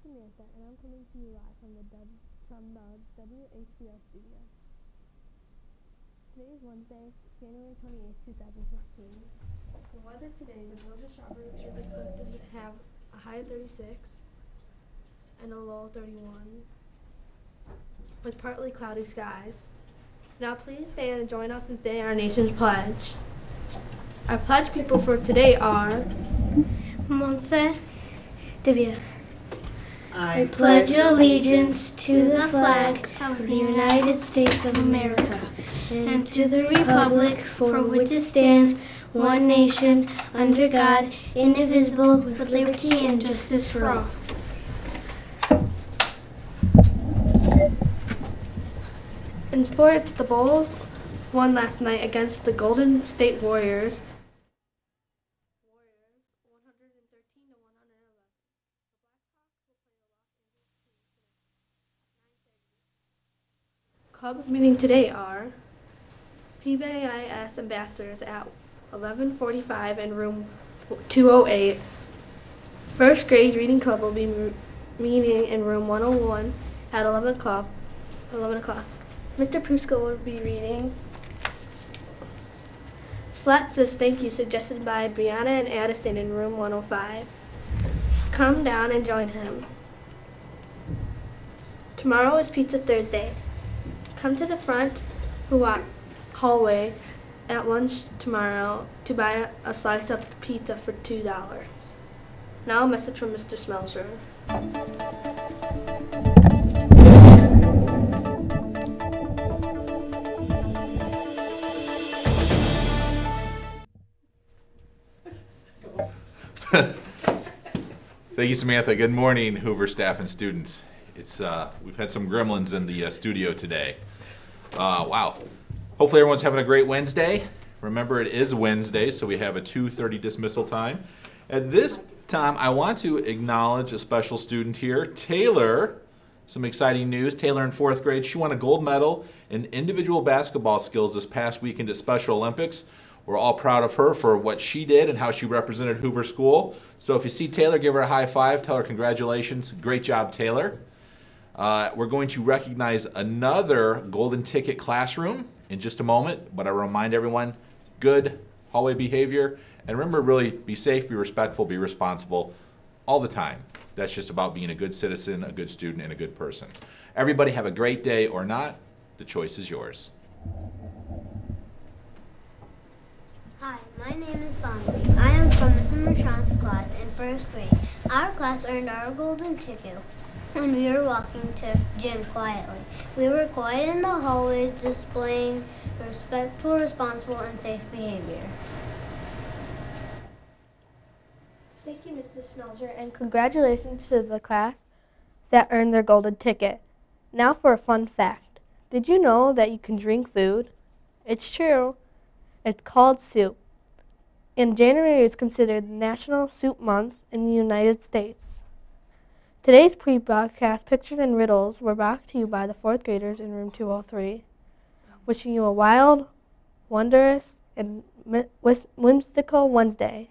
Samantha, and I'm coming to you live from the WHBR studio. Today is Wednesday, January 28th, 2015. The weather today, the Georgia Strawberry is expected to have a high of 36 and a low of 31 with partly cloudy skies. Now please stand and join us in saying our nation's pledge. Our pledge people for today are Monse Divya. I pledge allegiance to the flag of the United States of America and to the republic for which it stands, one nation, under God, indivisible, with liberty and justice for all. In sports, the Bulls won last night against the Golden State Warriors. 113 to 111. Clubs meeting today are PBIS ambassadors at 11:45 in room 208. First grade reading club will be meeting in room 101 at 11 o'clock. Mr. Prusko will be reading. Splat says thank you, suggested by Brianna and Addison in room 105. Come down and join him. Tomorrow is Pizza Thursday. Come to the front hallway at lunch tomorrow to buy a slice of pizza for $2. Now a message from Mr. Smelser. Thank you, Samantha. Good morning, Hoover staff and students. We've had some gremlins in the studio today. Wow. Hopefully everyone's having a great Wednesday. Remember, it is Wednesday, so we have a 2:30 dismissal time. At this time, I want to acknowledge a special student here, Taylor. Some exciting news. Taylor in 4th grade, she won a gold medal in individual basketball skills this past weekend at Special Olympics. We're all proud of her for what she did and how she represented Hoover School. So if you see Taylor, give her a high five, tell her congratulations. Great job, Taylor. We're going to recognize another golden ticket classroom in just a moment, but I remind everyone, good hallway behavior, and remember, really be safe, be respectful, be responsible all the time. That's just about being a good citizen, a good student, and a good person. Everybody have a great day or not. The choice is yours. Hi, my name is Sanvi. I am from the summer chance class in 1st grade. Our class earned our golden ticket when we were walking to gym quietly. We were quiet in the hallways, displaying respectful, responsible, and safe behavior. Thank you, Mr. Smelser, and congratulations to the class that earned their golden ticket. Now for a fun fact. Did you know that you can drink food? It's true. It's called soup. And January is considered National Soup Month in the United States. Today's pre-broadcast pictures and riddles were brought to you by the 4th graders in room 203. Wishing you a wild, wondrous, and whimsical Wednesday.